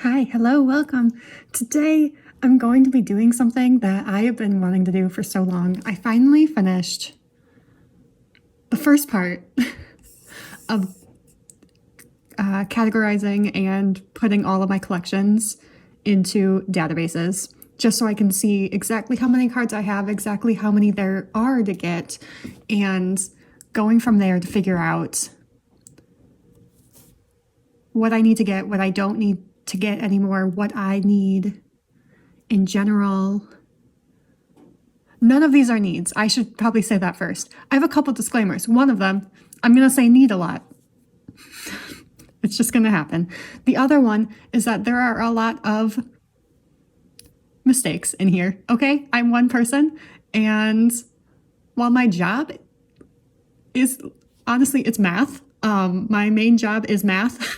Hi, hello, welcome. Today I'm going to be doing something that I have been wanting to do for so long. I finally finished the first part of categorizing and putting all of my collections into databases, just so I can see exactly how many cards I have, exactly how many there are to get, and going from there to figure out what I need to get, what I don't need to get anymore, what I need in general. None of these are needs. I should probably say that first. I have a couple disclaimers. One of them, I'm going to say need a lot. It's just going to happen. The other one is that there are a lot of mistakes in here, okay? I'm one person, and while my job is, honestly, it's math. My main job is math.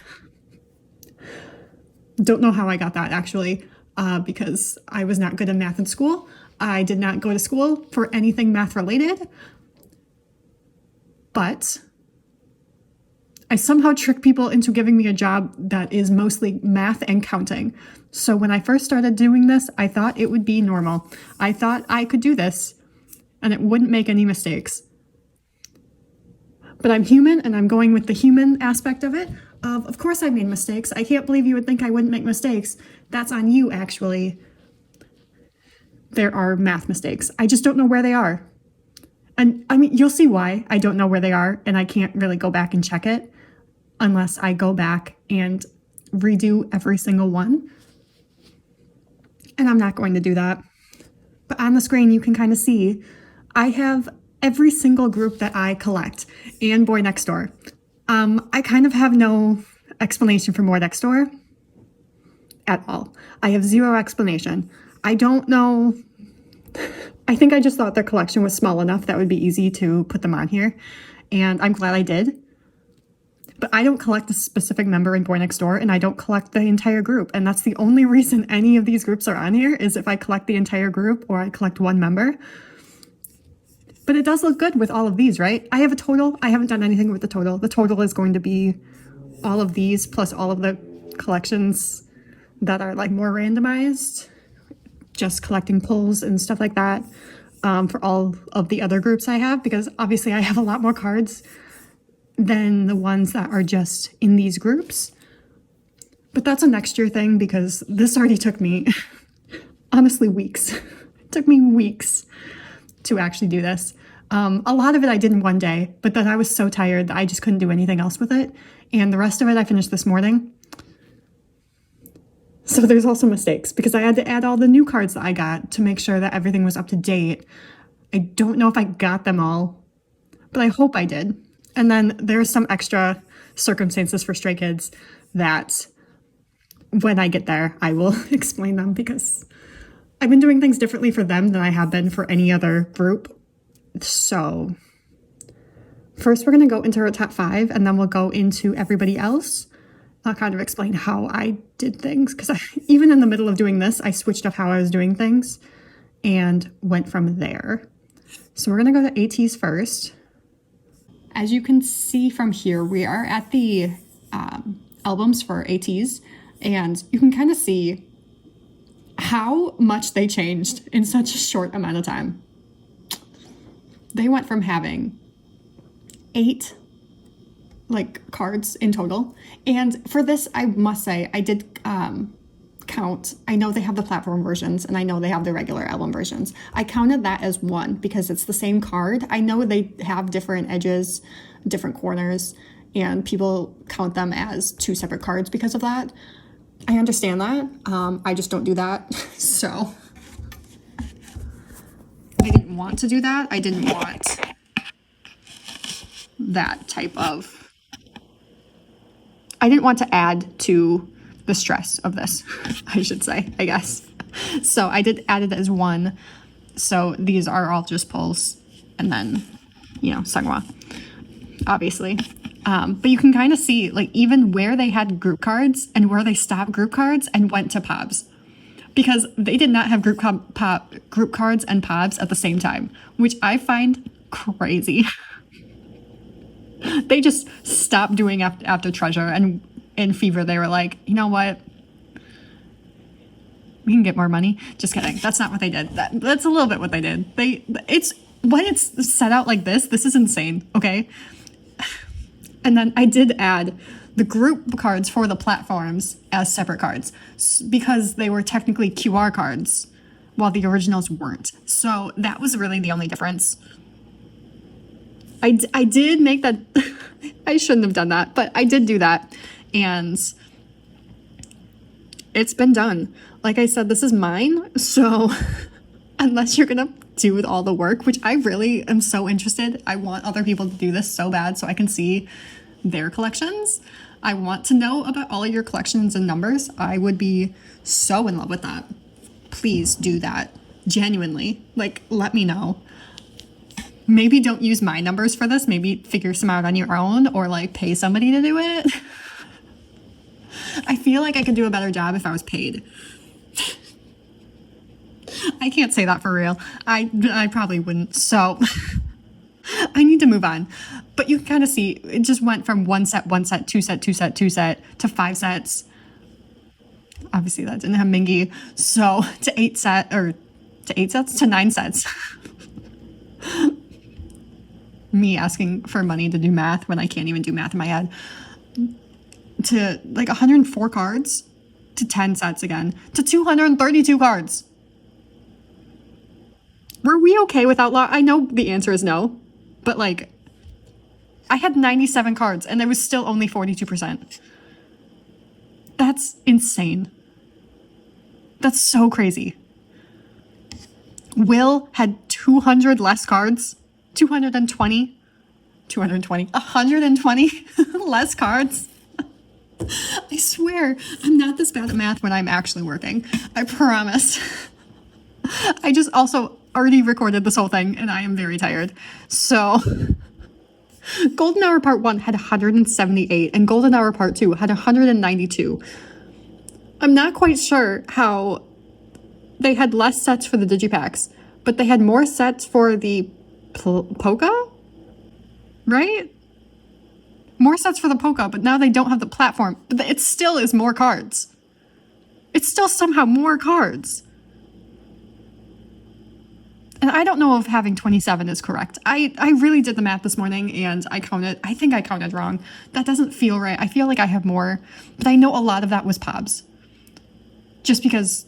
Don't know how I got that, actually, because I was not good at math in school. I did not go to school for anything math related, but I somehow trick people into giving me a job that is mostly math and counting. So when I first started doing this, I thought it would be normal. I thought I could do this and it wouldn't make any mistakes. But I'm human, and I'm going with the human aspect of it. Of course I made mistakes. I can't believe you would think I wouldn't make mistakes. That's on you, actually. There are math mistakes. I just don't know where they are. And I mean, you'll see why I don't know where they are, and I can't really go back and check it unless I go back and redo every single one. And I'm not going to do that. But on the screen, you can kind of see I have every single group that I collect and boynextdoor. I kind of have no explanation for boynextdoor at all. I have zero explanation. I don't know. I think I just thought their collection was small enough that would be easy to put them on here, and I'm glad I did. But I don't collect a specific member in boynextdoor, and I don't collect the entire group, and that's the only reason any of these groups are on here, is if I collect the entire group or I collect one member. But it does look good with all of these, right? I have a total. I haven't done anything with the total. The total is going to be all of these plus all of the collections that are like more randomized, just collecting pulls and stuff like that, for all of the other groups I have, because obviously I have a lot more cards than the ones that are just in these groups. But that's a next year thing, because this already took me, honestly, weeks. It took me weeks to actually do this. A lot of it I did in one day, but then I was so tired that I just couldn't do anything else with it. And the rest of it I finished this morning. So there's also mistakes, because I had to add all the new cards that I got to make sure that everything was up to date. I don't know if I got them all, but I hope I did. And then there's some extra circumstances for Stray Kids that when I get there, I will explain them, because I've been doing things differently for them than I have been for any other group. So first we're going to go into our top 5, and then we'll go into everybody else. I'll kind of explain how I did things, because even in the middle of doing this, I switched up how I was doing things and went from there. So we're going to go to ateez first. As you can see from here, we are at the albums for ateez, and you can kind of see how much they changed in such a short amount of time. They went from having 8 cards in total, and for this I must say I did count. I know they have the platform versions, and I know they have the regular album versions. I counted that as one because it's the same card. I know they have different edges, different corners, and people count them as 2 separate cards because of that. I understand that. I just don't do that. So I didn't want to do that. I didn't want that type of, I didn't want to add to the stress of this, I should say, I guess. So I did add it as 1. So these are all just pulls, and then, sunghoon, obviously. But you can kind of see, even where they had group cards and where they stopped group cards and went to pobs. Because they did not have group cards and pobs at the same time, which I find crazy. They just stopped doing after Treasure, and in Fever they were like, you know what? we can get more money. Just kidding. That's not what they did. That's a little bit what they did. It's when it's set out like this is insane, okay? And then I did add the group cards for the platforms as separate cards because they were technically QR cards while the originals weren't. So that was really the only difference. I did make that. I shouldn't have done that, but I did do that. And it's been done. Like I said, this is mine. So unless you're going to do all the work, which I really am so interested. I want other people to do this so bad so I can see their collections. I want to know about all of your collections and numbers. I would be so in love with that. Please do that. Genuinely. Like, let me know. Maybe don't use my numbers for this. Maybe figure some out on your own or like pay somebody to do it. I feel like I could do a better job if I was paid. I can't say that for real. I probably wouldn't. So I need to move on. But you can kind of see it just went from one set, two set to 5 sets. Obviously that didn't have Mingy. So to 9 sets. Me asking for money to do math when I can't even do math in my head. To like 104 cards to 10 sets again to 232 cards. Were we okay with Outlaw? I know the answer is no, but like I had 97 cards and there was still only 42%. That's insane. That's so crazy. Will had 200 less cards, 120 less cards. I swear, I'm not this bad at math when I'm actually working. I promise. I just also already recorded this whole thing and I am very tired. So, Golden Hour Part 1 had 178 and Golden Hour Part 2 had 192. I'm not quite sure how they had less sets for the digipacks, but they had more sets for the polka, right? More sets for the polka, but now they don't have the platform. But it still is more cards. It's still somehow more cards. And I don't know if having 27 is correct. I really did the math this morning and I think I counted wrong. That doesn't feel right. I feel like I have more, but I know a lot of that was POBs. Just because,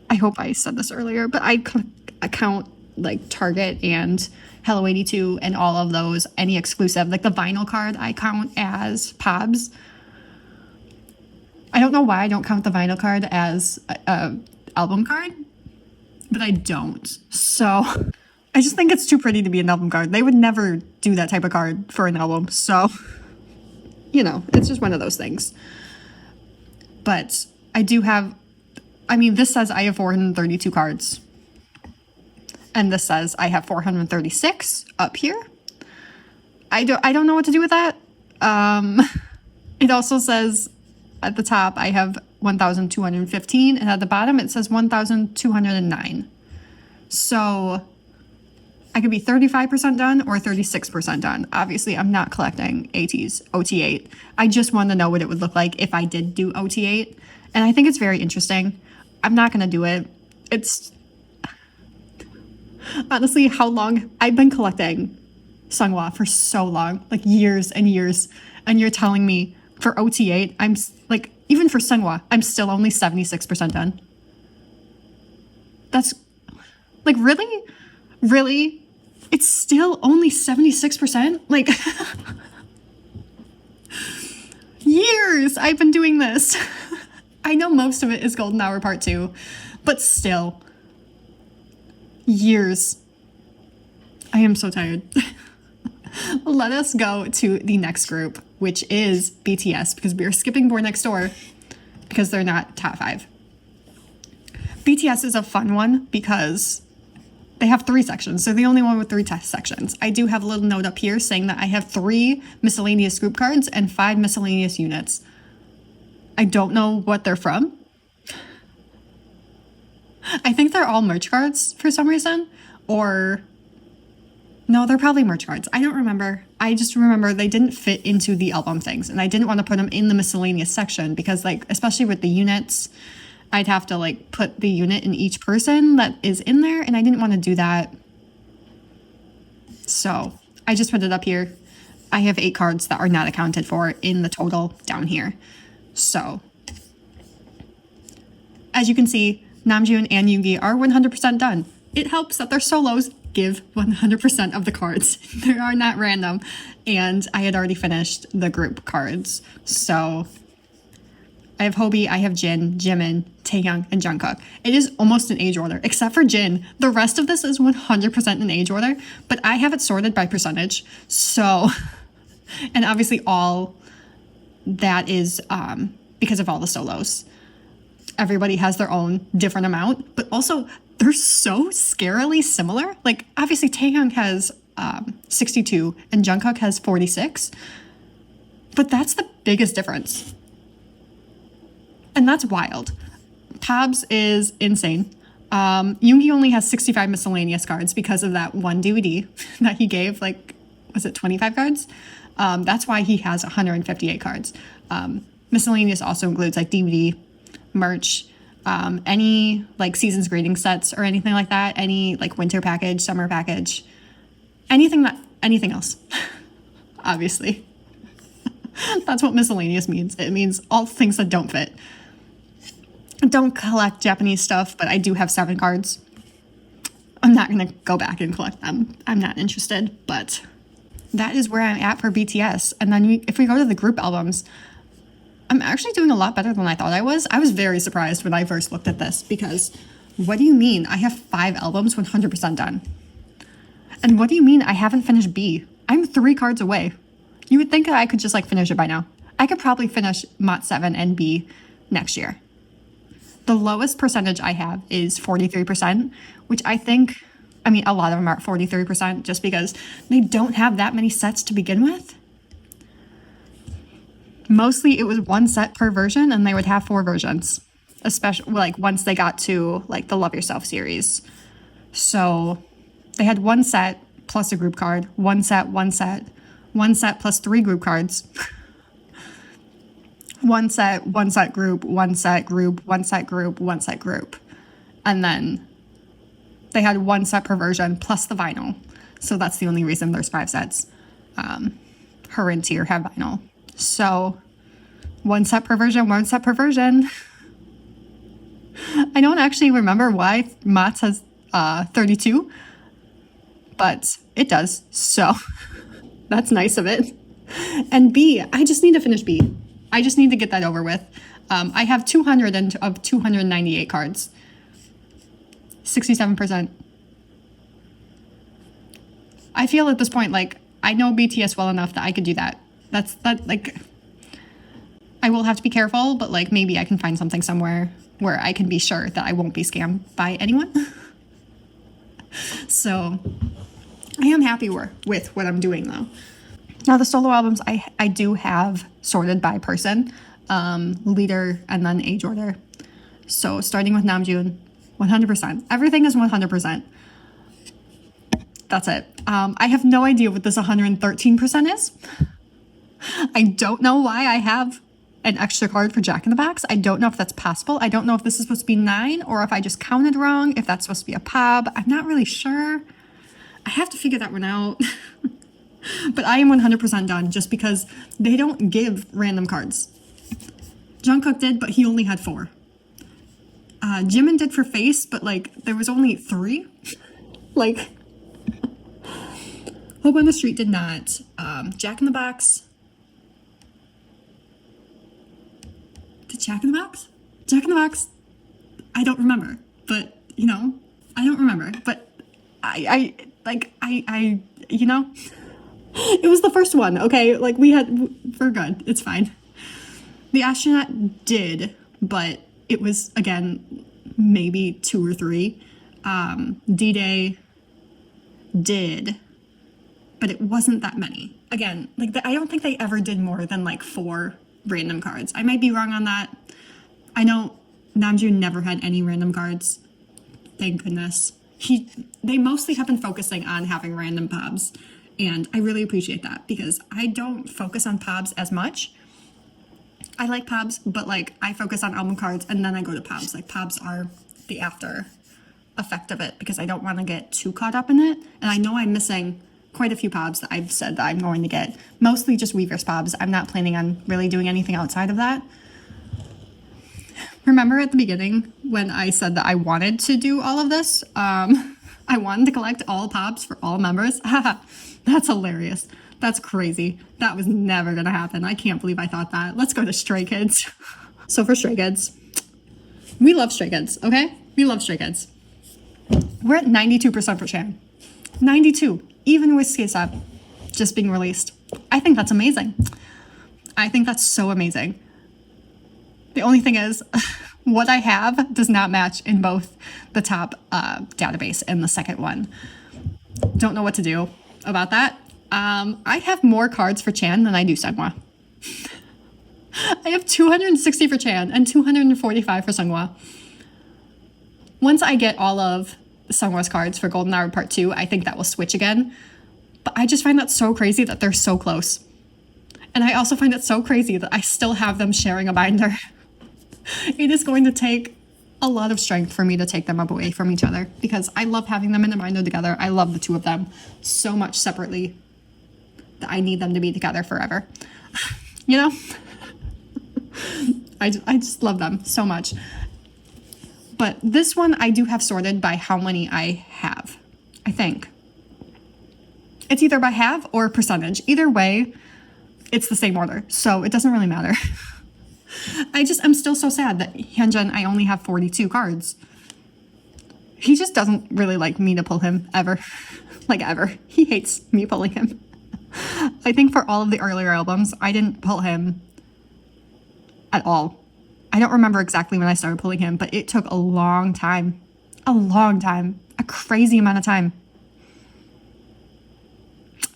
I hope I said this earlier, but I count like Target and Hello 82 and all of those, any exclusive, like the vinyl card I count as POBs. I don't know why I don't count the vinyl card as a album card, but I don't. So I just think it's too pretty to be an album card. They would never do that type of card for an album. So, you know, it's just one of those things. But I do have, this says I have 432 cards. And this says I have 436 up here. I don't know what to do with that. It also says at the top I have 1,215, and at the bottom it says 1,209. So I could be 35% done or 36% done. Obviously, I'm not collecting ateez, OT8. I just want to know what it would look like if I did do OT8. And I think it's very interesting. I'm not going to do it. It's honestly how long I've been collecting Sunghwa for so long, like years and years. And you're telling me for OT8, I'm like, even for Sunghwa, I'm still only 76% done. That's like, really? Really? It's still only 76%? Like, years I've been doing this. I know most of it is Golden Hour Part 2, but still, years. I am so tired. Let us go to the next group, which is BTS, because we are skipping boynextdoor because they're not top 5. BTS is a fun one because they have 3 sections. They're the only one with 3 test sections. I do have a little note up here saying that I have 3 miscellaneous group cards and 5 miscellaneous units. I don't know what they're from. I think they're all merch cards for some reason, or no, they're probably merch cards. I don't remember. I just remember they didn't fit into the album things, and I didn't want to put them in the miscellaneous section because, like, especially with the units, I'd have to like put the unit in each person that is in there, and I didn't want to do that. So I just put it up here. I have 8 cards that are not accounted for in the total down here. So as you can see, Namjoon and Yoongi are 100% done. It helps that their solos give 100% of the cards. They are not random. And I had already finished the group cards. So I have Hobie, I have Jin, Jimin, Taehyung, and Jungkook. It is almost in age order, except for Jin. The rest of this is 100% in age order, but I have it sorted by percentage. So, and obviously all that is because of all the solos. Everybody has their own different amount, but also they're so scarily similar. Like, obviously Taehyung has 62 and Jungkook has 46, but that's the biggest difference. And that's wild. Tabs is insane. Yoongi only has 65 miscellaneous cards because of that one DVD that he gave, like, was it 25 cards? That's why he has 158 cards. Miscellaneous also includes like DVD, merch, any like season's greeting sets or anything like that, any like winter package, summer package, anything else, obviously. That's what miscellaneous means. It means all things that don't fit. I don't collect Japanese stuff, but I do have 7 cards. I'm not going to go back and collect them. I'm not interested, but that is where I'm at for BTS. And then if we go to the group albums, I'm actually doing a lot better than I thought I was. I was very surprised when I first looked at this because what do you mean I have 5 albums 100% done? And what do you mean I haven't finished B? I'm 3 cards away. You would think that I could just like finish it by now. I could probably finish Mot 7 and B next year. The lowest percentage I have is 43%, which I think, I mean, a lot of them are at 43% just because they don't have that many sets to begin with. Mostly it was 1 set per version and they would have 4 versions, especially like once they got to like the Love Yourself series. So they had 1 set plus a group card, 1 set, 1 set, 1 set plus 3 group cards. 1 set, 1 set group, 1 set group, 1 set group, 1 set group. And then they had 1 set per version plus the vinyl. So that's the only reason there's 5 sets. Her and Tier have vinyl. So 1 set per version, 1 set per version. I don't actually remember why Mott has 32, but it does. So that's nice of it. And B, I just need to finish B. I just need to get that over with. I have 200 of 298 cards. 67%. I feel at this point like I know BTS well enough that I could do that. That like I will have to be careful, but like maybe I can find something somewhere where I can be sure that I won't be scammed by anyone. So I am happy with what I'm doing though. Now the solo albums I do have sorted by person, leader and then age order. So starting with Namjoon, 100%. Everything is 100%. That's it. I have no idea what this 113% is. I don't know why I have an extra card for Jack in the Box. I don't know if that's possible. I don't know if this is supposed to be 9 or if I just counted wrong, if that's supposed to be a pub. I'm not really sure. I have to figure that one out. But I am 100% done just because they don't give random cards. Jungkook did, but he only had 4. Jimin did for face, but like there was only 3. Like Hope on the Street did not. Jack in the Box. Did Jack in the Box? Jack in the Box? I don't remember. But, you know, I don't remember. But I you know, it was the first one, okay? Like we're good. It's fine. The Astronaut did, but it was, again, maybe 2 or 3. D-Day did, but it wasn't that many. Again, like I don't think they ever did more than like 4 random cards. I might be wrong on that. I know Namjoon never had any random cards. Thank goodness. They mostly have been focusing on having random pubs, and I really appreciate that because I don't focus on pubs as much. I like pobs, but like I focus on album cards and then I go to pobs. Like pobs are the after effect of it because I don't want to get too caught up in it. And I know I'm missing quite a few pobs that I've said that I'm going to get. Mostly just Weverse pobs. I'm not planning on really doing anything outside of that. Remember at the beginning when I said that I wanted to do all of this? I wanted to collect all pobs for all members. That's hilarious. That's crazy. That was never going to happen. I can't believe I thought that. Let's go to Stray Kids. So for Stray Kids, we love Stray Kids, okay? We love Stray Kids. We're at 92% for Chan. 92, even with Kpop just being released. I think that's amazing. I think that's so amazing. The only thing is, what I have does not match in both the top database and the second one. Don't know what to do about that. I have more cards for Chan than I do Seonghwa. I have 260 for Chan and 245 for Seonghwa. Once I get all of Seonghwa's cards for Golden Hour Part 2, I think that will switch again. But I just find that so crazy that they're so close. And I also find it so crazy that I still have them sharing a binder. It is going to take a lot of strength for me to take them up away from each other because I love having them in a binder together. I love the two of them so much separately that I need them to be together forever. You know? I just love them so much. But this one I do have sorted by how many I have, I think. It's either by have or percentage. Either way, it's the same order, so it doesn't really matter. I'm still so sad that Hyunjin, I only have 42 cards. He just doesn't really like me to pull him, ever. Like, ever. He hates me pulling him. I think for all of the earlier albums, I didn't pull him at all. I don't remember exactly when I started pulling him, but it took a long time. A long time. A crazy amount of time.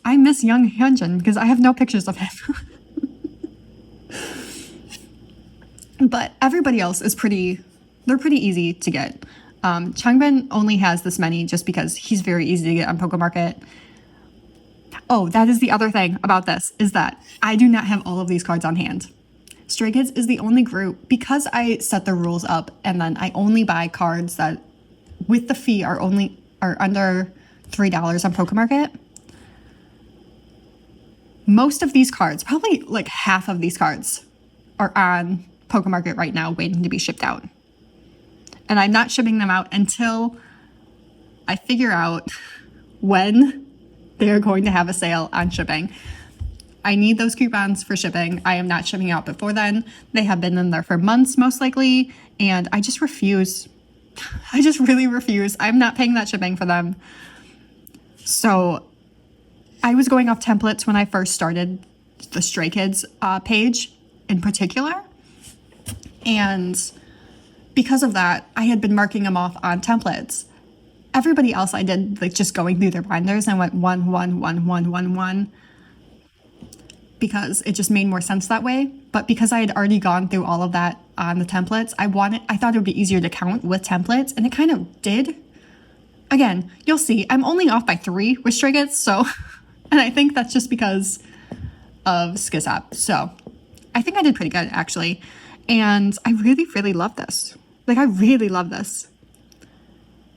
I miss young Hyunjin because I have no pictures of him. But everybody else is they're pretty easy to get. Changbin only has this many just because he's very easy to get on PokeMarket. Oh, that is the other thing about this, is that I do not have all of these cards on hand. Stray Kids is the only group, because I set the rules up and then I only buy cards that with the fee are under $3 on PokeMarket. Most of these cards, probably like half of these cards, are on PokeMarket right now waiting to be shipped out. And I'm not shipping them out until I figure out when they're going to have a sale on shipping. I need those coupons for shipping. I am not shipping out before then. They have been in there for months, most likely, and I just refuse. I just really refuse. I'm not paying that shipping for them. So I was going off templates when I first started the Stray Kids page in particular. And because of that, I had been marking them off on templates. Everybody else I did, like, just going through their binders and went 1, 1, 1, 1, 1, 1. Because it just made more sense that way. But because I had already gone through all of that on the templates, I thought it would be easier to count with templates, and it kind of did. Again, you'll see, I'm only off by 3 with Stray Kids, so, and I think that's just because of Kpop. So I think I did pretty good, actually. And I really, really love this. Like, I really love this.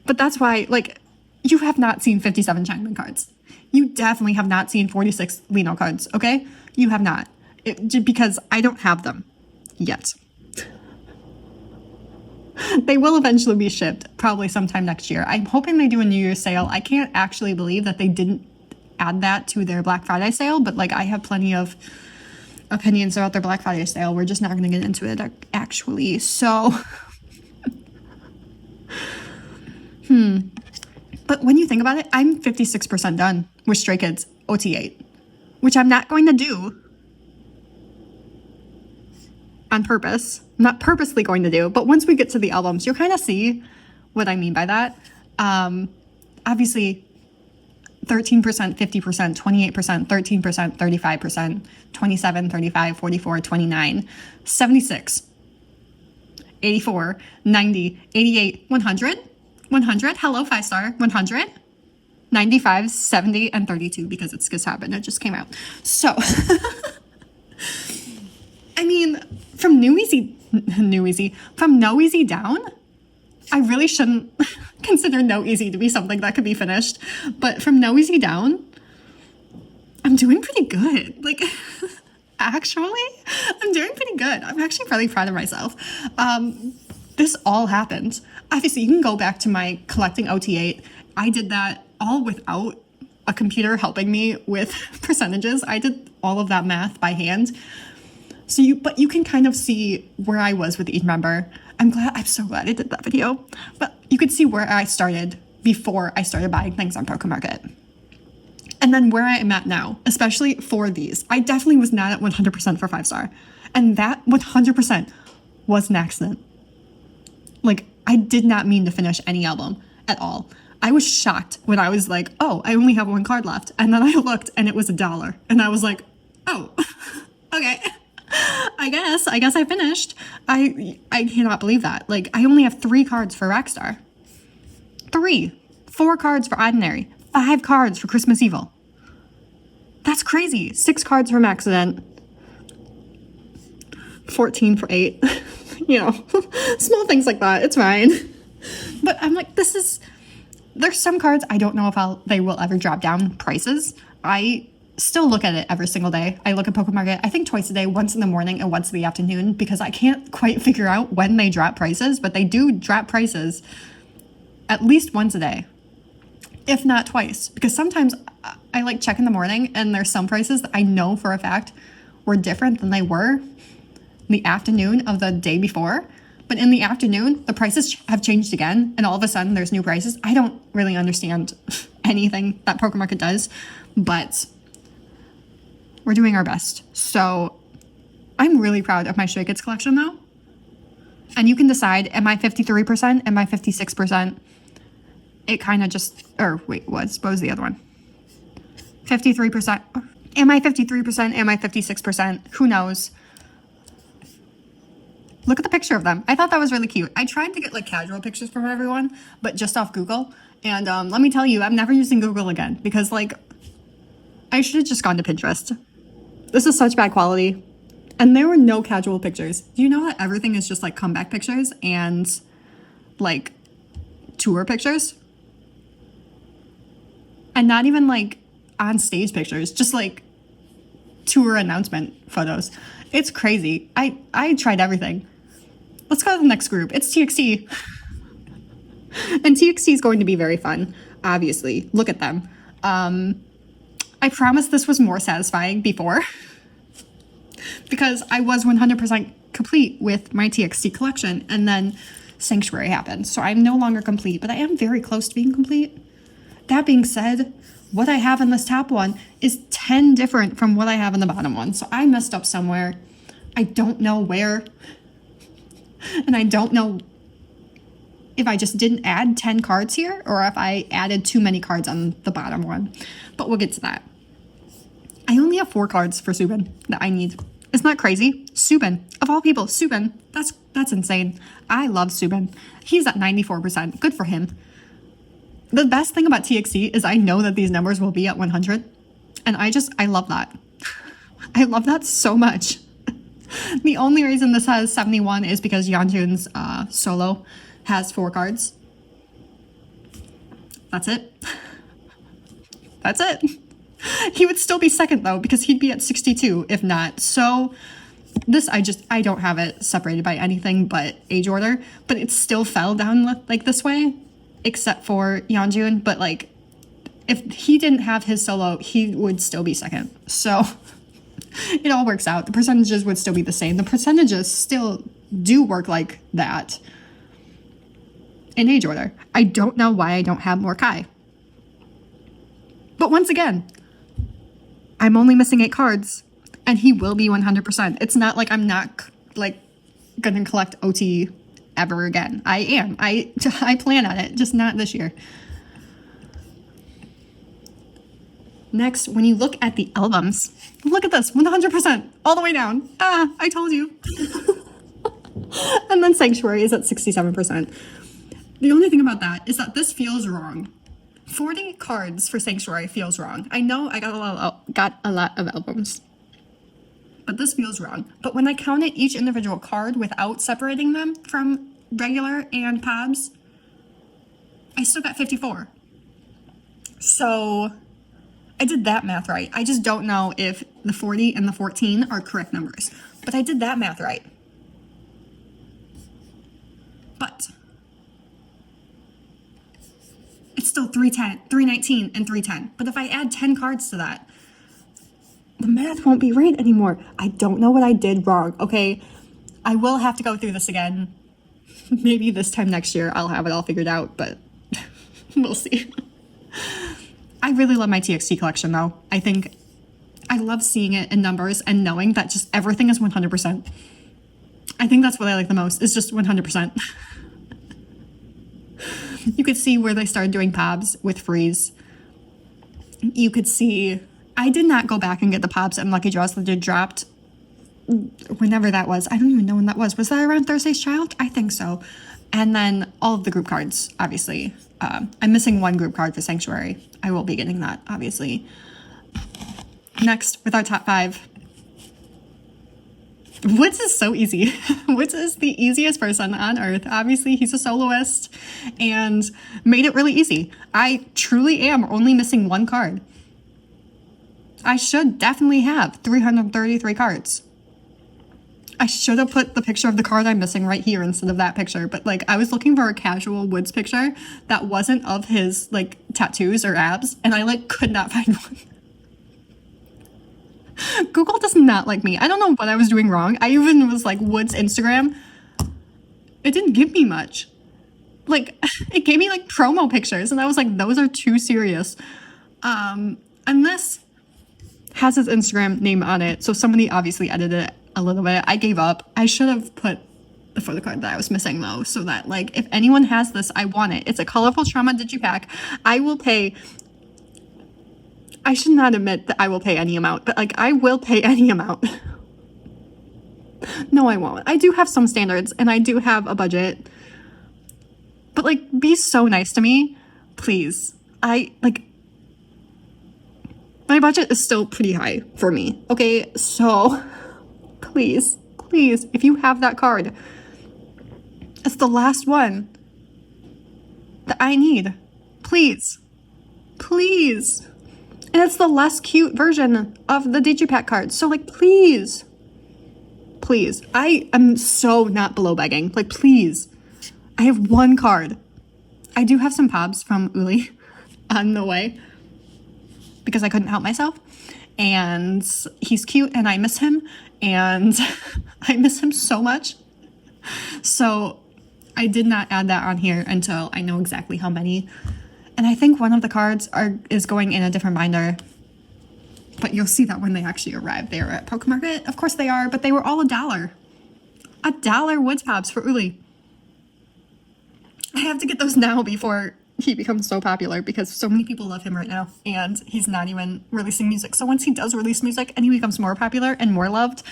But that's why, like, you have not seen 57 Changmin cards. You definitely have not seen 46 Lino cards, okay? You have not. Because I don't have them yet. They will eventually be shipped, probably sometime next year. I'm hoping they do a New Year's sale. I can't actually believe that they didn't add that to their Black Friday sale, but, like, I have plenty of opinions about their Black Friday sale. We're just not going to get into it, actually. So, But when you think about it, I'm 56% done with Stray Kids OT8, which I'm not going to do on purpose. I'm not purposely going to do, but once we get to the albums, you'll kind of see what I mean by that. Obviously, 13%, 50%, 28%, 13%, 35%, 27, 35, 44, 29, 76, 84, 90, 88, 100, 100, hello, 5-star, 100, 95, 70, and 32 because it's Kpop and it just came out. So, I mean, from from No Easy down, I really shouldn't consider No Easy to be something that could be finished. But from No Easy down, I'm doing pretty good. Like, actually, I'm doing pretty good. I'm actually really proud of myself. This all happened. Obviously, you can go back to my collecting OT8. I did that all without a computer helping me with percentages. I did all of that math by hand. But you can kind of see where I was with each member. I'm so glad I did that video. But you could see where I started before I started buying things on PokeMarket. And then where I am at now, especially for these. I definitely was not at 100% for 5-star. And that 100% was an accident. Like, I did not mean to finish any album at all. I was shocked when I was like, oh, I only have one card left. And then I looked and it was $1. And I was like, oh, okay. I guess I finished. I cannot believe that. Like, I only have 3 cards for Rockstar. 4 cards for Ordinary. 5 cards for Christmas Evil. That's crazy. 6 cards from Accident. 14 for 8. You know, small things like that. It's fine. But I'm like, there's some cards I don't know if they will ever drop down prices. I still look at it every single day. I look at PokeMarket, I think twice a day, once in the morning and once in the afternoon, because I can't quite figure out when they drop prices, but they do drop prices at least once a day, if not twice, because sometimes I like check in the morning and there's some prices that I know for a fact were different than they were in the afternoon of the day before. But in the afternoon, the prices have changed again, and all of a sudden there's new prices. I don't really understand anything that PokeMarket does, but we're doing our best. So I'm really proud of my Stray Kids collection though. And you can decide, am I 53%? Am I 56%? It kind of just, or wait, what was the other one? 53%. Am I 53%? Am I 56%? Who knows? Look at the picture of them. I thought that was really cute. I tried to get like casual pictures from everyone, but just off Google. And let me tell you, I'm never using Google again because like, I should have just gone to Pinterest. This is such bad quality. And there were no casual pictures. Do you know that everything is just like comeback pictures and like tour pictures? And not even like on stage pictures, just like tour announcement photos. It's crazy. I tried everything. Let's go to the next group. It's TXT. And TXT is going to be very fun, obviously. Look at them. I promise this was more satisfying before because I was 100% complete with my TXT collection and then Sanctuary happened. So I'm no longer complete, but I am very close to being complete. That being said, what I have in this top one is 10 different from what I have in the bottom one. So I messed up somewhere. I don't know where. And I don't know if I just didn't add 10 cards here or if I added too many cards on the bottom one. But we'll get to that. I only have 4 cards for Subin that I need. Isn't that crazy? Subin. Of all people, Subin. That's insane. I love Subin. He's at 94%. Good for him. The best thing about TXT is I know that these numbers will be at 100. And I love that. I love that so much. The only reason this has 71 is because Yeonjun's solo has 4 cards. That's it. That's it. He would still be second though, because he'd be at 62 if not. So this, I don't have it separated by anything but age order, but it still fell down like this way, except for Yeonjun. But like, if he didn't have his solo, he would still be second. So it all works out. The percentages would still be the same. The percentages still do work like that in age order. I don't know why I don't have more Kai. But once again, I'm only missing 8 cards and he will be 100%. It's not like I'm not like gonna collect OT ever again. I am. I plan on it, just not this year. Next, when you look at the albums, look at this, 100%, all the way down. Ah, I told you. And then Sanctuary is at 67%. The only thing about that is that this feels wrong. 40 cards for Sanctuary feels wrong. I know I got a lot of albums. but this feels wrong. But when I counted each individual card without separating them from regular and pobs, I still got 54. So I did that math right. I just don't know if the 40 and the 14 are correct numbers, but I did that math right. But it's still 310, 319, and 310. But if I add 10 cards to that, the math won't be right anymore. I don't know what I did wrong, okay? I will have to go through this again. Maybe this time next year I'll have it all figured out, but we'll see. I really love my TXT collection though. I think I love seeing it in numbers and knowing that just everything is 100%. I think that's what I like the most, is just 100%. You could see where they started doing pobs with freeze. You could see, I did not go back and get the pobs and lucky draws that had dropped whenever that was. I don't even know when that was. Was that around Thursday's Child? I think so. And then all of the group cards, obviously. I'm missing one group card for Sanctuary. I will be getting that, obviously. Next, with our top 5. Woodz is so easy. Woodz is the easiest person on earth. Obviously, he's a soloist and made it really easy. I truly am only missing one card. I should definitely have 333 cards. I should have put the picture of the card I'm missing right here instead of that picture. But like, I was looking for a casual Woodz picture that wasn't of his like tattoos or abs, and I like could not find one. Google does not like me. I don't know what I was doing wrong. I even was like, Woodz Instagram. It didn't give me much. Like, it gave me like promo pictures, and I was like, those are too serious. And this has his Instagram name on it, so somebody obviously edited it a little bit. I gave up. I should have put the photocard that I was missing though, so that like if anyone has this, I want it. It's a colorful trauma digipack. I will pay. I should not admit that I will pay any amount, but like I will pay any amount. No, I won't. I do have some standards and I do have a budget, but like be so nice to me, please. My budget is still pretty high for me. Okay, so please, if you have that card, it's the last one that I need. Please. And it's the less cute version of the digipack card. So like, please. I am so not below begging. Like, please. I have one card. I do have some pobs from Uli on the way because I couldn't help myself. And he's cute and I miss him. And I miss him so much. So I did not add that on here until I know exactly how many. And I think one of the cards is going in a different binder. But you'll see that when they actually arrive. They are at Poke Market. Of course they are, but they were all $1. $1 Woodz Pops for Uli. I have to get those now before he becomes so popular because so many people love him right now and he's not even releasing music. So once he does release music and he becomes more popular and more loved,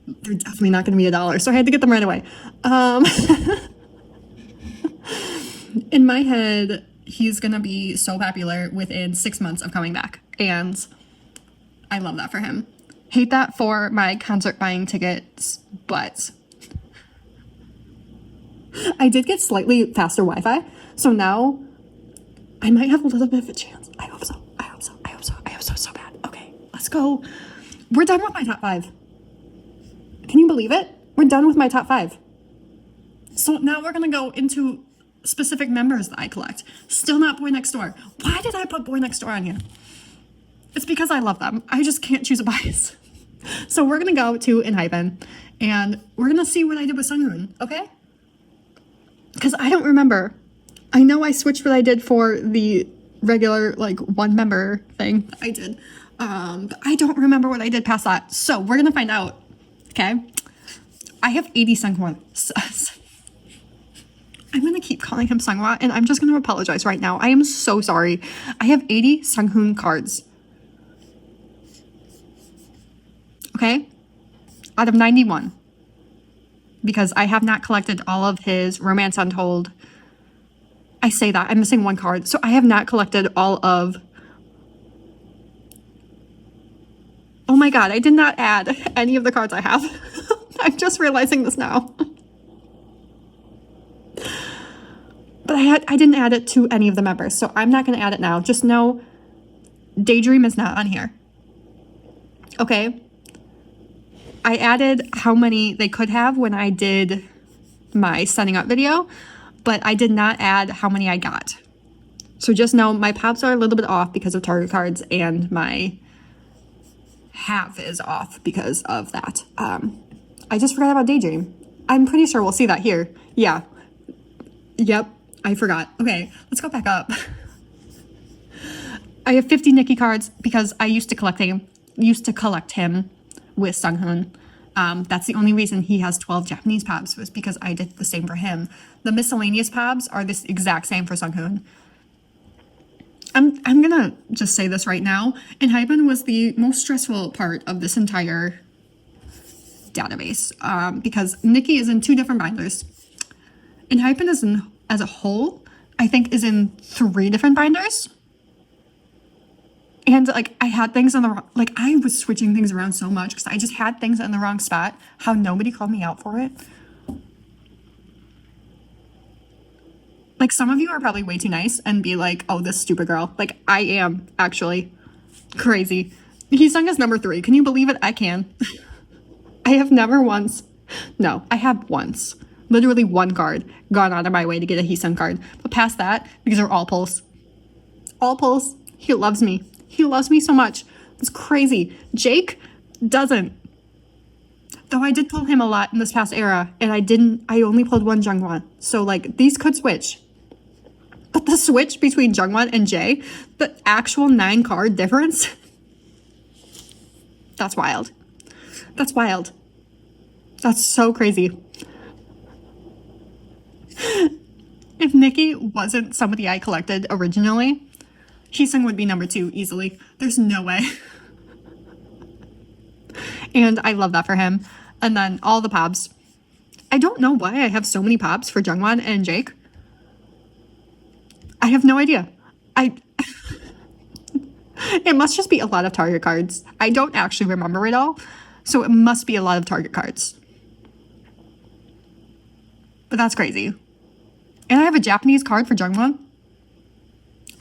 they're definitely not going to be $1. So I had to get them right away. In my head, he's going to be so popular within 6 months of coming back. And I love that for him. Hate that for my concert buying tickets, but I did get slightly faster Wi-Fi. So now I might have a little bit of a chance. I hope so so bad. Okay, let's go. We're done with my top 5. Can you believe it? We're done with my top 5. So now we're going to go into specific members that I collect. Still not boynextdoor. Why did I put boynextdoor on here? It's because I love them. I just can't choose a bias. So we're going to go to Enhypen and we're going to see what I did with sunghoon, okay? Because I don't remember. I know I switched what I did for the regular, like, one member thing that I did. But I don't remember what I did past that. So we're going to find out, okay? I have 80 sunghoon. I'm going to keep calling him Sunghwa, and I'm just going to apologize right now. I am so sorry. I have 80 sunghoon cards. Okay? Out of 91. Because I have not collected all of his Romance Untold. I say that. I'm missing one card. So I have not collected all of Oh my god, I did not add any of the cards I have. I'm just realizing this now. But I didn't add it to any of the members, so I'm not going to add it now. Just know Daydream is not on here. Okay? I added how many they could have when I did my setting up video, but I did not add how many I got. So just know my pops are a little bit off because of target cards, and my half is off because of that. I just forgot about Daydream. I'm pretty sure we'll see that here. Yeah. Yep, I forgot. Okay, let's go back up. I have 50 Nicki cards because I used to collect him with Sunghoon. That's the only reason he has 12 Japanese pops, was because I did the same for him. The miscellaneous pops are this exact same for Sunghoon. I'm gonna just say this right now. Enhypen was the most stressful part of this entire database, because Nicki is in 2 different binders. Enhypen is in, as a whole, I think is in 3 different binders. And like I had things on the wrong, like I was switching things around so much because I just had things in the wrong spot. How nobody called me out for it. Like some of you are probably way too nice and be like, oh, this stupid girl. Like I am actually crazy. He sung as number 3. Can you believe it? I can. I have never once, no, I have once, literally 1 card, gone out of my way to get a Heesung card. But past that, because they're all pulls. All pulls. He loves me. He loves me so much. It's crazy. Jake doesn't. Though I did pull him a lot in this past era, and I only pulled 1 Jungwon. So like these could switch. But the switch between Jungwon and Jae, the actual 9 card difference, that's wild. That's wild. That's so crazy. If Nicki wasn't somebody I collected originally, Heesung would be number 2 easily. There's no way. And I love that for him. And then all the pops. I don't know why I have so many pops for Jungwon and Jake. I have no idea. It must just be a lot of target cards. I don't actually remember it all. So it must be a lot of target cards. But that's crazy. And I have a Japanese card for Jungwon.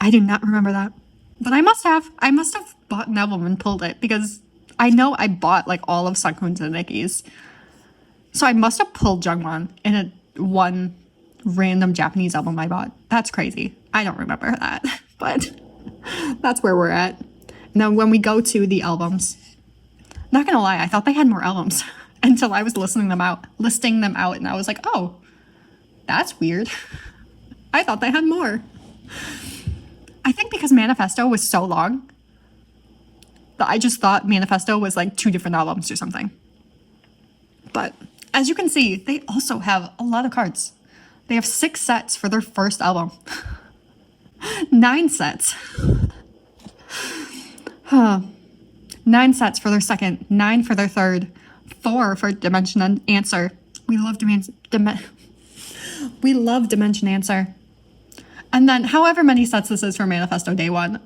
I do not remember that. But I must have bought an album and pulled it because I know I bought like all of Sunghoon's and Nicki's. So I must have pulled Jungwon in a 1 random Japanese album I bought. That's crazy. I don't remember that. But that's where we're at. Now when we go to the albums, not gonna lie, I thought they had more albums until I was listing them out, and I was like, oh, that's weird. I thought they had more. I think because Manifesto was so long that I just thought Manifesto was like 2 different albums or something. But as you can see, they also have a lot of cards. They have 6 sets for their first album. 9 sets. 9 sets for their second, 9 for their third, 4 for Dimension and Answer. We love Dimension Answer. And then however many sets this is for Manifesto Day 1.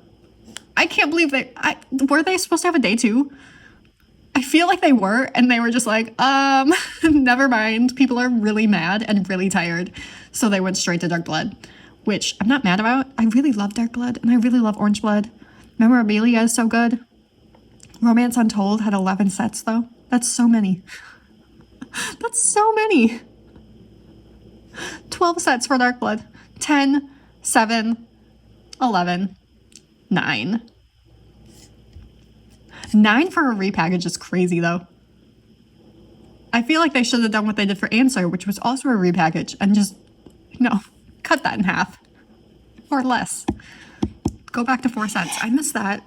I can't believe were they supposed to have a Day 2? I feel like they were, and they were just like, never mind. People are really mad and really tired. So they went straight to Dark Blood, which I'm not mad about. I really love Dark Blood, and I really love Orange Blood. Memorabilia is so good. Romance Untold had 11 sets, though. That's so many. That's so many. 12 sets for Dark Blood. 10, 7, 11, 9. 9 for a repackage is crazy, though. I feel like they should have done what they did for Answer, which was also a repackage, and just, cut that in half. Or less. Go back to 4 sets. I miss that.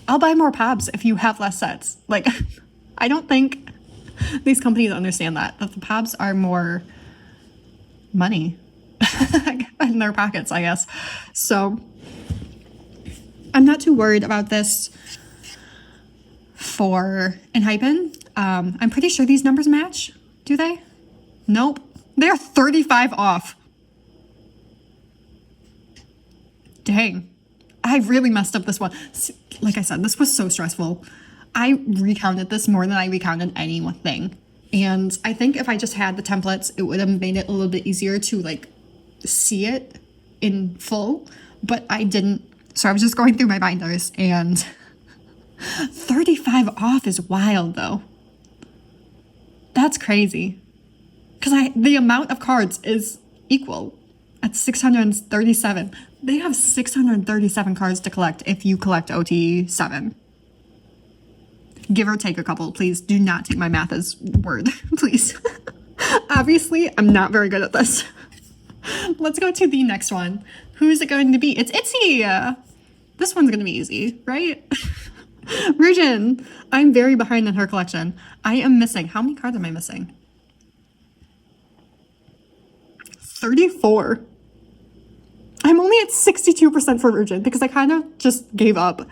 I'll buy more Pobs if you have less sets. Like, I don't think these companies understand that the Pobs are more money in their pockets, I guess. So, I'm not too worried about this for Enhypen. I'm pretty sure these numbers match. Do they? Nope. They're 35 off. Dang. I really messed up this one. Like I said, this was so stressful. I recounted this more than I recounted anything. And I think if I just had the templates, it would have made it a little bit easier to like see it in full, but I didn't. So I was just going through my binders, and 35 off is wild though. That's crazy. Because the amount of cards is equal at 637. They have 637 cards to collect if you collect OT7. Give or take a couple, please. Do not take my math as word, please. Obviously, I'm not very good at this. Let's go to the next one. Who is it going to be? It's Itzy. This one's going to be easy, right? Ryujin. I'm very behind in her collection. I am missing. How many cards am I missing? 34. I'm only at 62% for Ryujin because I kind of just gave up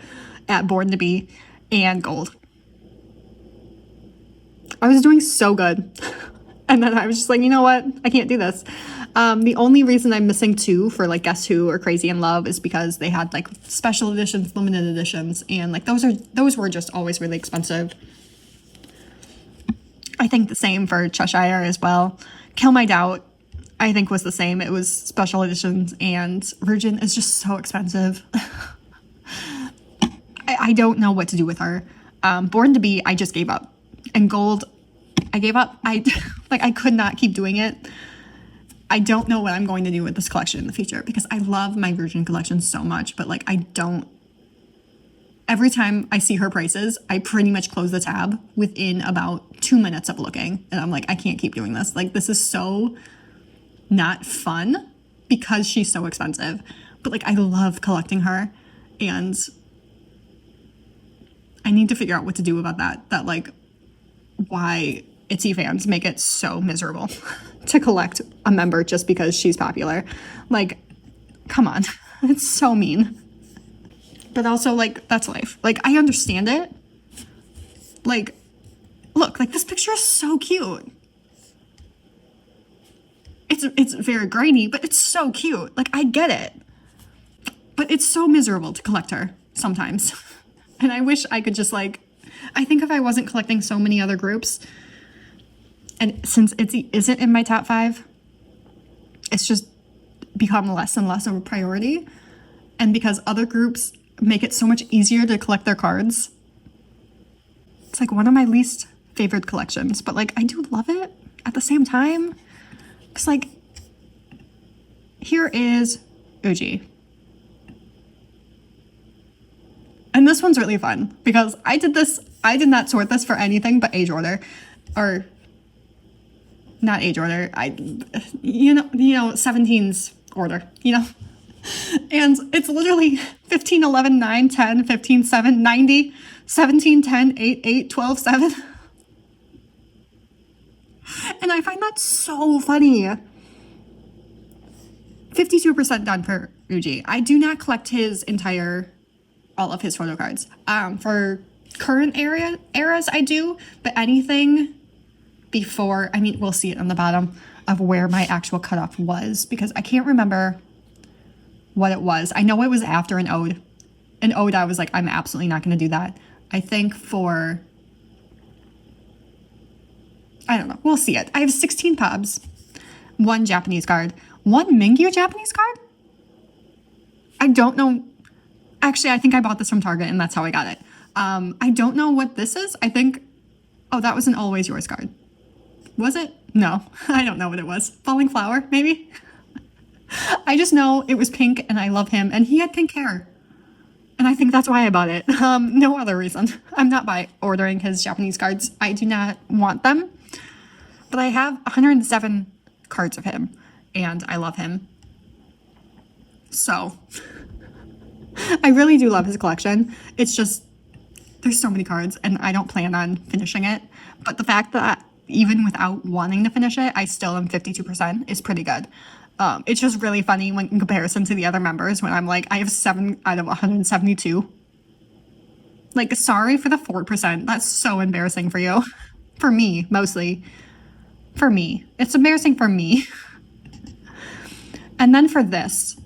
at Born to Be and Gold. I was doing so good. And then I was just like, you know what? I can't do this. The only reason I'm missing 2 for like Guess Who or Crazy in Love is because they had like special editions, limited editions, and like those were just always really expensive. I think the same for Cheshire as well. Kill My Doubt, I think, was the same. It was special editions, and Ryujin is just so expensive. I don't know what to do with her. Born to Be, I just gave up. And Gold, I gave up. I could not keep doing it. I don't know what I'm going to do with this collection in the future because I love my Ryujin collection so much, but like every time I see her prices, I pretty much close the tab within about 2 minutes of looking. And I'm like, I can't keep doing this. Like, this is so not fun because she's so expensive. But like, I love collecting her, and I need to figure out what to do about that. Like, why Itzy fans make it so miserable to collect a member just because she's popular. Like, come on. It's so mean. But also, like, that's life. Like, I understand it. Like, look, like, this picture is so cute. It's very grainy, but it's so cute. Like, I get it. But it's so miserable to collect her sometimes. And I wish I could just, like, I think if I wasn't collecting so many other groups, and since Itzy isn't in my top 5, it's just become less and less of a priority. And because other groups make it so much easier to collect their cards, it's like one of my least favorite collections. But like, I do love it at the same time. Because like, here is Woozi. And this one's really fun because I did not sort this for anything but age order, or not age order. You know, 17's order, you know, and it's literally 15, 11, 9, 10, 15, 7, 90, 17, 10, 8, 8, 12, 7. And I find that so funny. 52% done for Woozi. I do not collect all of his photo cards. For current eras, I do, but anything before, I mean, we'll see it on the bottom of where my actual cutoff was, because I can't remember what it was. I know it was after an ode. An ode, I was like, I'm absolutely not going to do that. I think for, I don't know, we'll see it. I have 16 pubs, 1 Japanese card, 1 Mingyu Japanese card. I don't know. Actually, I think I bought this from Target and that's how I got it. I don't know what this is. I think, oh, that was an Always Yours card. Was it? No, I don't know what it was. Falling Flower, maybe? I just know it was pink and I love him and he had pink hair. And I think that's why I bought it. No other reason. I'm not ordering his Japanese cards. I do not want them. But I have 107 cards of him and I love him. So I really do love his collection. It's just, there's so many cards and I don't plan on finishing it. But the fact that even without wanting to finish it, I still am 52% is pretty good. It's just really funny when in comparison to the other members when I'm like, I have 7 out of 172. Like, sorry for the 4%. That's so embarrassing for you. For me, mostly. For me. It's embarrassing for me. And then for this,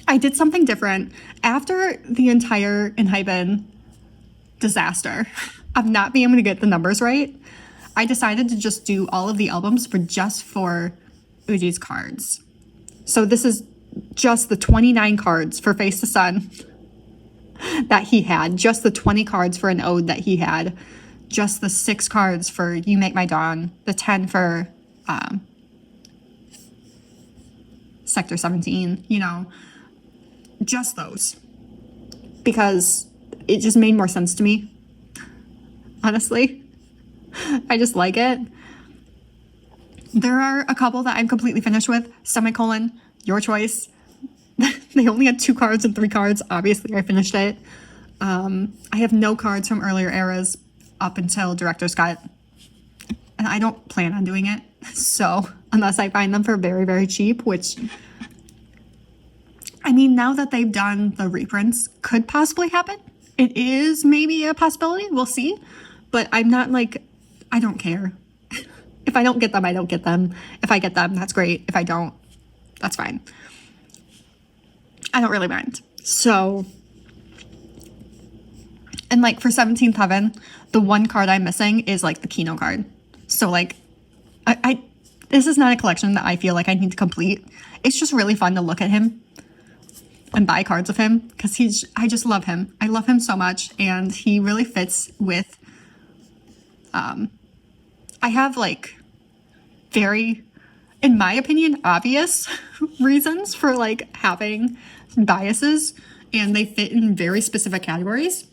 I did something different. After the entire Enhypen disaster of not being able to get the numbers right, I decided to just do all of the albums for Uji's cards. So this is just the 29 cards for Face the Sun that he had, just the 20 cards for an ode that he had, just the 6 cards for You Make My Dawn, the 10 for Sector 17, you know, just those. Because it just made more sense to me, honestly. I just like it. There are a couple that I'm completely finished with. Semicolon, your choice. They only had 2 cards and 3 cards. Obviously, I finished it. I have no cards from earlier eras up until Director's Cut. And I don't plan on doing it. So, unless I find them for very, very cheap, which, I mean, now that they've done the reprints, could possibly happen. It is maybe a possibility. We'll see. But I'm not like, I don't care. If I don't get them, I don't get them. If I get them, that's great. If I don't, that's fine. I don't really mind. So, and like for 17th Heaven, the one card I'm missing is like the Kino card. So like, this is not a collection that I feel like I need to complete. It's just really fun to look at him and buy cards of him because I just love him. I love him so much, and he really fits with, I have like very, in my opinion, obvious reasons for like having biases, and they fit in very specific categories.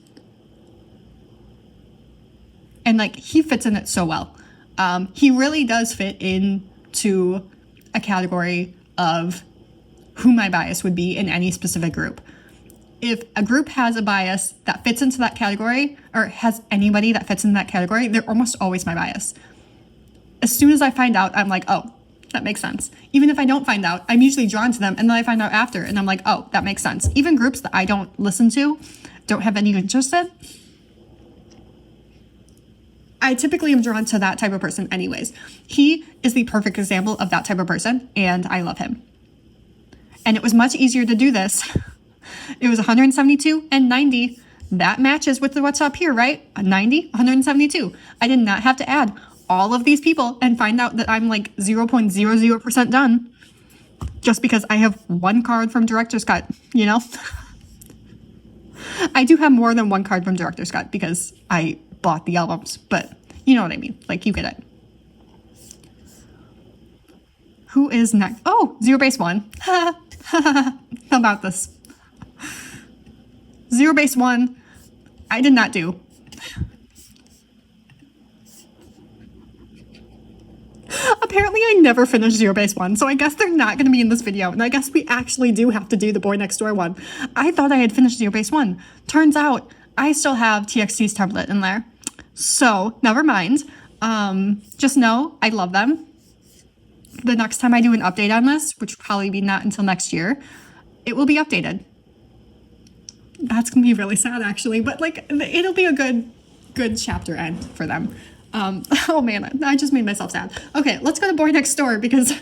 And like, he fits in it so well. He really does fit into a category of who my bias would be in any specific group. If a group has a bias that fits into that category, or has anybody that fits in that category, they're almost always my bias. As soon as I find out, I'm like, oh, that makes sense. Even if I don't find out, I'm usually drawn to them, and then I find out after, and I'm like, oh, that makes sense. Even groups that I don't listen to, don't have any interest in, I typically am drawn to that type of person anyways. He is the perfect example of that type of person, and I love him. And it was much easier to do this. It was 172 and 90. That matches with what's up here, right? 90, 172. I did not have to add all of these people and find out that I'm like 0.00% done just because I have one card from Director's Cut, you know? I do have more than one card from Director's Cut because I bought the albums, but you know what I mean. Like, you get it. Who is next? Oh, zerobaseone. How about this? Zerobaseone, I did not do. Apparently I never finished zerobaseone, so I guess they're not going to be in this video, and I guess we actually do have to do the boynextdoor one. I thought I had finished zerobaseone. Turns out I still have TXT's template in there. So, never mind. Just know I love them. The next time I do an update on this, which will probably be not until next year, it will be updated. That's gonna be really sad, actually, but like, it'll be a good chapter end for them. Oh man, I just made myself sad. Okay, let's go to boynextdoor because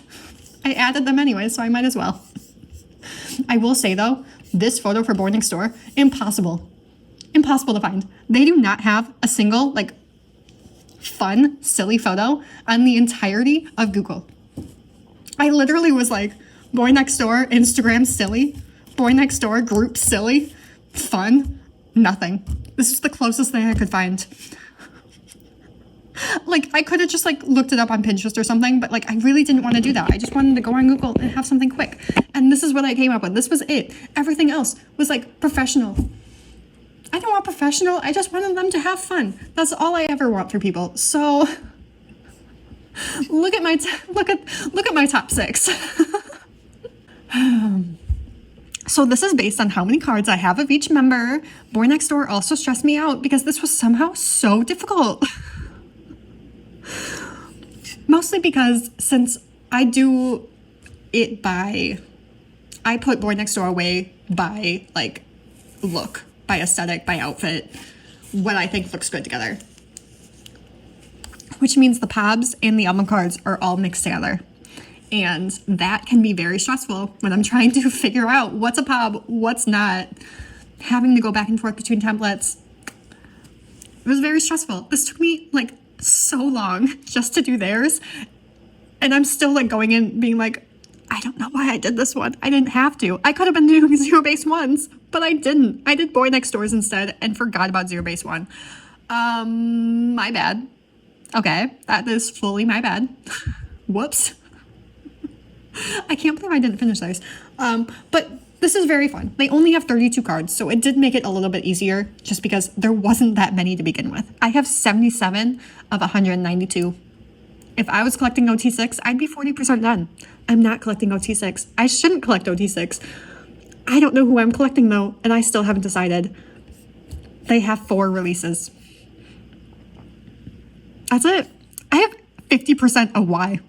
I added them anyway, so I might as well. I will say though, this photo for boynextdoor, impossible to find. They do not have a single like fun, silly photo on the entirety of Google. I literally was like, boynextdoor, Instagram silly, boynextdoor group silly, fun, nothing. This is the closest thing I could find. Like, I could have just like looked it up on Pinterest or something, but like, I really didn't want to do that. I just wanted to go on Google and have something quick. And this is what I came up with. This was it. Everything else was like professional. I don't want professional. I just wanted them to have fun. That's all I ever want for people. So look at my top 6. So this is based on how many cards I have of each member. boynextdoor also stressed me out because this was somehow so difficult. Mostly because since I do it by, I put boynextdoor away by like look, by aesthetic, by outfit, what I think looks good together. Which means the pobs and the album cards are all mixed together. And that can be very stressful when I'm trying to figure out what's a pob, what's not, having to go back and forth between templates. was very stressful. This took me like so long just to do theirs. And I'm still like going in being like, I don't know why I did this one. I didn't have to. I could have been doing zero-base1s, but I didn't. I did boynextdoors instead and forgot about zero-base1. My bad. Okay, that is fully my bad. Whoops. I can't believe I didn't finish those. But this is very fun. They only have 32 cards, so it did make it a little bit easier just because there wasn't that many to begin with. I have 77 of 192. If I was collecting OT6, I'd be 40% done. I'm not collecting OT6. I shouldn't collect OT6. I don't know who I'm collecting though, and I still haven't decided. They have 4 releases. That's it. I have 50% of Y.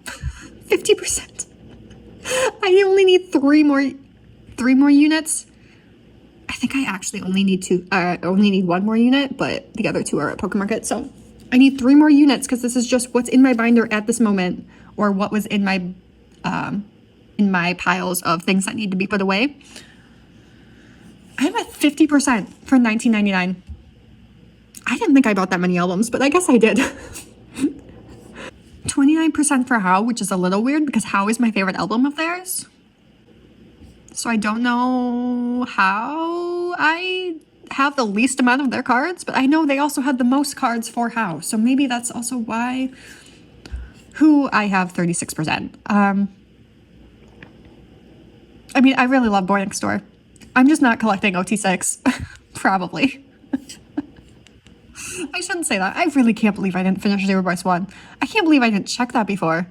50%. I only need 3 more units. I think I actually only need 1 more unit, but the other 2 are at Pokemarket. So I need 3 more units because this is just what's in my binder at this moment, or what was in my piles of things that need to be put away. I'm at 50% for $19.99. I didn't think I bought that many albums, but I guess I did. 29% for How, which is a little weird because How is my favorite album of theirs. So I don't know how I have the least amount of their cards, but I know they also had the most cards for How. So maybe that's also why. Who I have 36%. I mean, I really love boynextdoor. I'm just not collecting OT6. Probably. I shouldn't say that. I really can't believe I didn't finish zerobaseone. I can't believe I didn't check that before.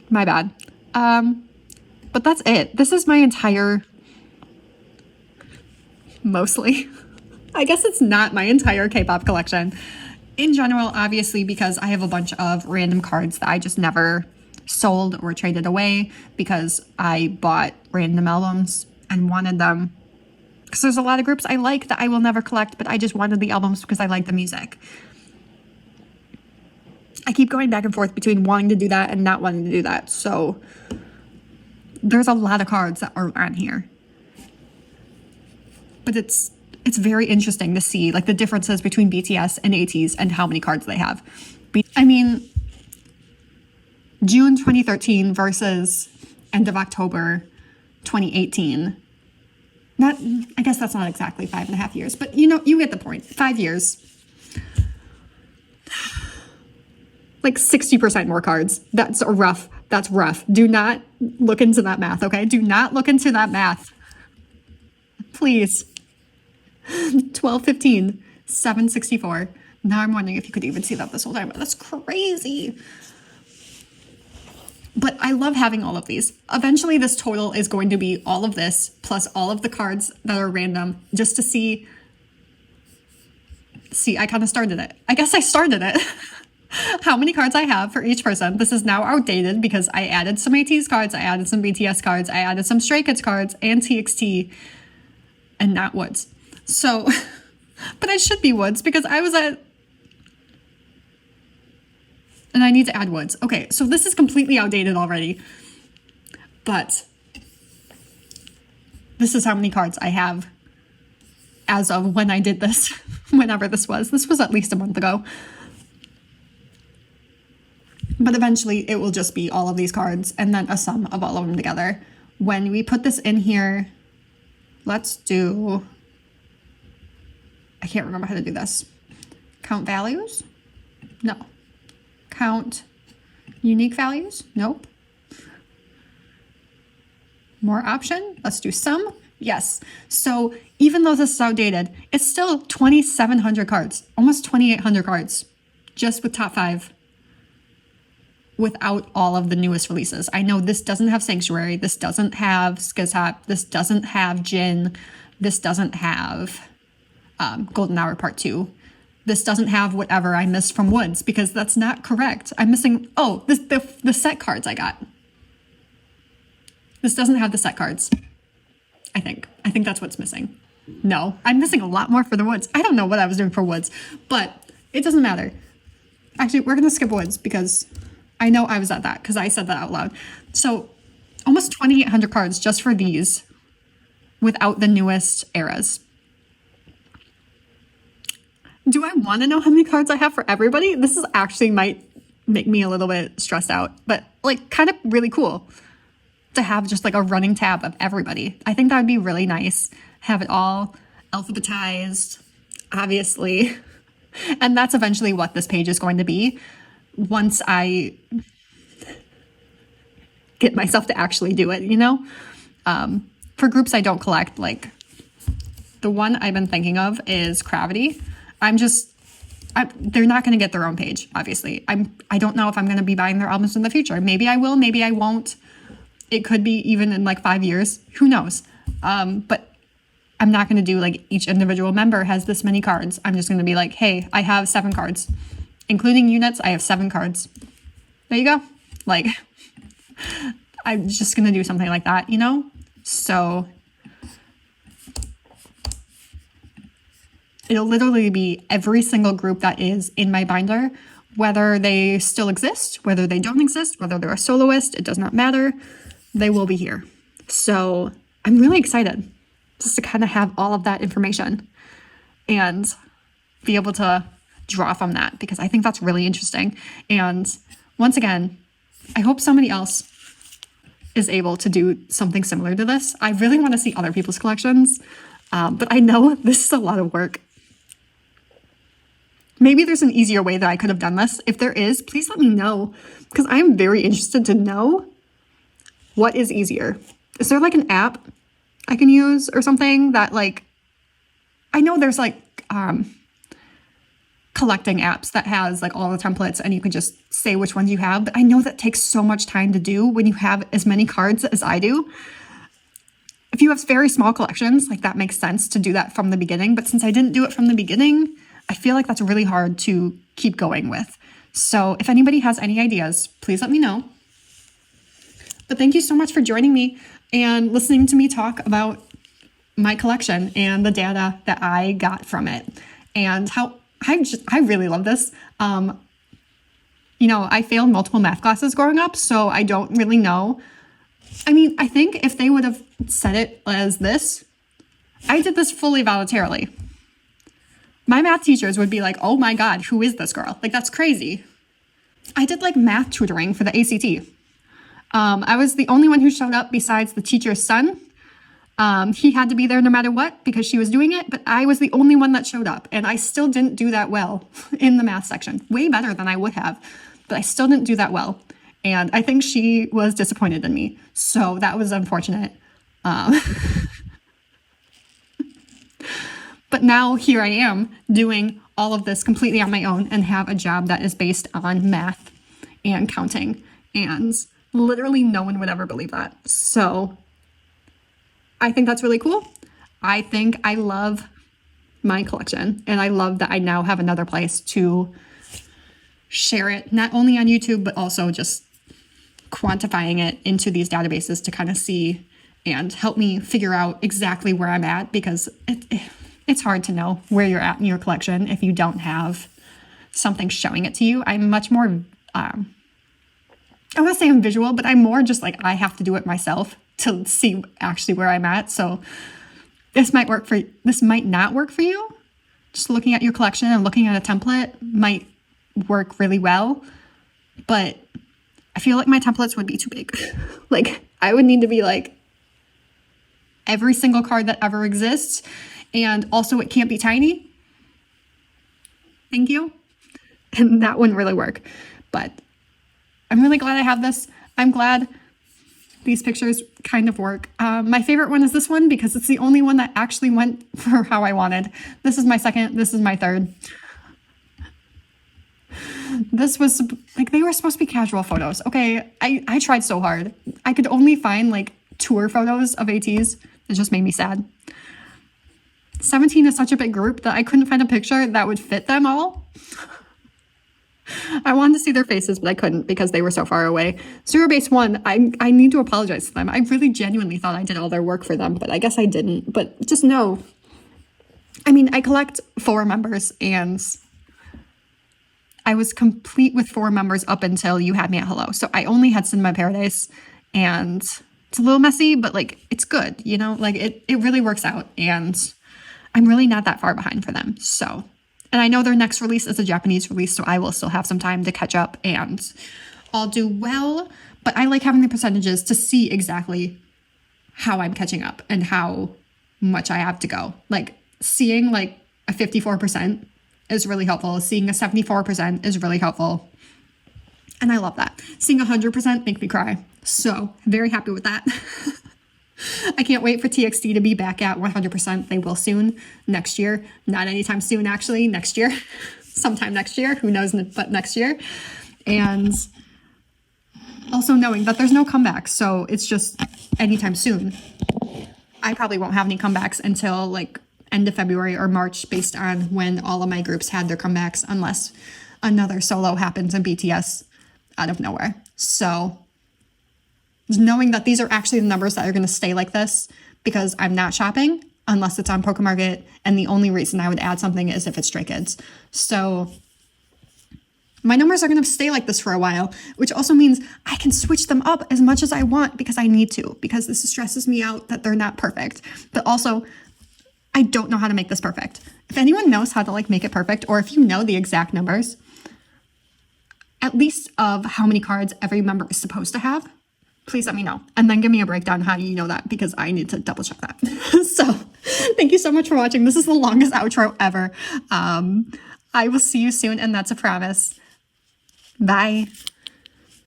My bad. But that's it. This is my entire... Mostly. I guess it's not my entire K-pop collection. In general, obviously, because I have a bunch of random cards that I just never sold or traded away because I bought random albums and wanted them. Because there's a lot of groups I like that I will never collect, but I just wanted the albums because I like the music. I keep going back and forth between wanting to do that and not wanting to do that. So there's a lot of cards that are on here. But it's very interesting to see like the differences between BTS and ateez and how many cards they have. I mean, June 2013 versus end of October 2018. I guess that's not exactly 5.5 years, but you know, you get the point. 5 years. Like 60% more cards. That's rough. That's rough. Do not look into that math, okay? Do not look into that math. Please. 1215, 764. Now I'm wondering if you could even see that this whole time. That's crazy. But I love having all of these. Eventually this total is going to be all of this plus all of the cards that are random just to see. See, I kind of started it. I guess I started it. How many cards I have for each person. This is now outdated because I added some ateez cards, I added some BTS cards, I added some Stray Kids cards and TXT and not woodz. So, but it should be woodz because I was at, and I need to add woodz. Okay, so this is completely outdated already, but this is how many cards I have as of when I did this, whenever this was. This was at least a month ago. But eventually it will just be all of these cards and then a sum of all of them together. When we put this in here, let's do, I can't remember how to do this. Count values? No. Count unique values? Nope. More option? Let's do sum. Yes. So even though this is outdated, it's still 2,700 cards, almost 2,800 cards, just with top 5. Without all of the newest releases. I know this doesn't have Sanctuary, this doesn't have Skizhop, this doesn't have Jin, this doesn't have Golden Hour Part 2. This doesn't have whatever I missed from woodz because that's not correct. I'm missing, oh, the set cards I got. This doesn't have the set cards, I think. I think that's what's missing. No, I'm missing a lot more for the woodz. I don't know what I was doing for woodz, but it doesn't matter. Actually, we're gonna skip woodz because I know I was at that because I said that out loud. So almost 2,800 cards just for these without the newest eras. Do I want to know how many cards I have for everybody? This is actually might make me a little bit stressed out, but like kind of really cool to have just like a running tab of everybody. I think that would be really nice. Have it all alphabetized, obviously. And that's eventually what this page is going to be once I get myself to actually do it, you know? For groups I don't collect, like the one I've been thinking of is Gravity. They're not going to get their own page, obviously. I don't know if I'm going to be buying their albums in the future. Maybe I will, maybe I won't. It could be even in like 5 years. Who knows? But I'm not going to do like each individual member has this many cards. I'm just going to be like, hey, I have 7 cards. Including units, I have 7 cards. There you go. Like, I'm just going to do something like that, you know? So it'll literally be every single group that is in my binder, whether they still exist, whether they don't exist, whether they're a soloist, it does not matter. They will be here. So I'm really excited just to kind of have all of that information and be able to draw from that, because I think that's really interesting. And once again, I hope somebody else is able to do something similar to this. I really want to see other people's collections, but I know this is a lot of work. Maybe there's an easier way that I could have done this. If there is, please let me know, because I'm very interested to know what is easier. Is there like an app I can use or something that like, I know there's like collecting apps that has like all the templates and you can just say which ones you have, but I know that takes so much time to do when you have as many cards as I do. If you have very small collections, like that makes sense to do that from the beginning, but since I didn't do it from the beginning, I feel like that's really hard to keep going with. So if anybody has any ideas, please let me know. But thank you so much for joining me and listening to me talk about my collection and the data that I got from it and how I really love this. You know, I failed multiple math classes growing up, so I don't really know. I mean, I think if they would have said it as this, I did this fully voluntarily. My math teachers would be like, oh my God, who is this girl? Like, that's crazy. I did like math tutoring for the ACT. I was the only one who showed up besides the teacher's son. He had to be there no matter what because she was doing it, but I was the only one that showed up, and I still didn't do that well in the math section. Way better than I would have, but I still didn't do that well. And I think she was disappointed in me. So that was unfortunate. But now here I am doing all of this completely on my own and have a job that is based on math and counting. And literally no one would ever believe that. So I think that's really cool. I think I love my collection, and I love that I now have another place to share it, not only on YouTube, but also just quantifying it into these databases to kind of see and help me figure out exactly where I'm at, because it's hard to know where you're at in your collection if you don't have something showing it to you. I'm much more, I want to say I'm visual, but I'm more just like I have to do it myself to see actually where I'm at. So this might not work for you. Just looking at your collection and looking at a template might work really well, but I feel like my templates would be too big. Like I would need to be like every single card that ever exists, and also it can't be tiny. Thank you. And that wouldn't really work, but I'm really glad I have this. I'm glad these pictures kind of work. My favorite one is this one because it's the only one that actually went for how I wanted. This is my second. This is my third. This was like, they were supposed to be casual photos. Okay, I tried so hard. I could only find like tour photos of ateez. It just made me sad. 17 is such a big group that I couldn't find a picture that would fit them all. I wanted to see their faces, but I couldn't because they were so far away. Zerobaseone, I need to apologize to them. I really genuinely thought I did all their work for them, but I guess I didn't. But just know, I mean, I collect 4 members, and I was complete with 4 members up until you had me at hello. So I only had Cinema Paradise, and it's a little messy, but like, it's good, you know? Like it really works out, and I'm really not that far behind for them. So And I know their next release is a Japanese release, so I will still have some time to catch up and I'll do well. But I like having the percentages to see exactly how I'm catching up and how much I have to go. Like seeing like a 54% is really helpful. Seeing a 74% is really helpful. And I love that. Seeing 100% make me cry. So very happy with that. I can't wait for TXT to be back at 100%. They will soon, next year. Not anytime soon, actually, next year. Sometime next year. Who knows, but next year. And also knowing that there's no comebacks. So it's just anytime soon. I probably won't have any comebacks until like end of February or March based on when all of my groups had their comebacks, unless another solo happens in BTS out of nowhere. So knowing that these are actually the numbers that are going to stay like this, because I'm not shopping unless it's on Pokemarket, and the only reason I would add something is if it's Stray Kids. So my numbers are going to stay like this for a while, which also means I can switch them up as much as I want because I need to, because this stresses me out that they're not perfect. But also, I don't know how to make this perfect. If anyone knows how to like make it perfect, or if you know the exact numbers, at least of how many cards every member is supposed to have, please let me know. And then give me a breakdown how you know that, because I need to double check that. So thank you so much for watching. This is the longest outro ever. I will see you soon, and that's a promise. Bye.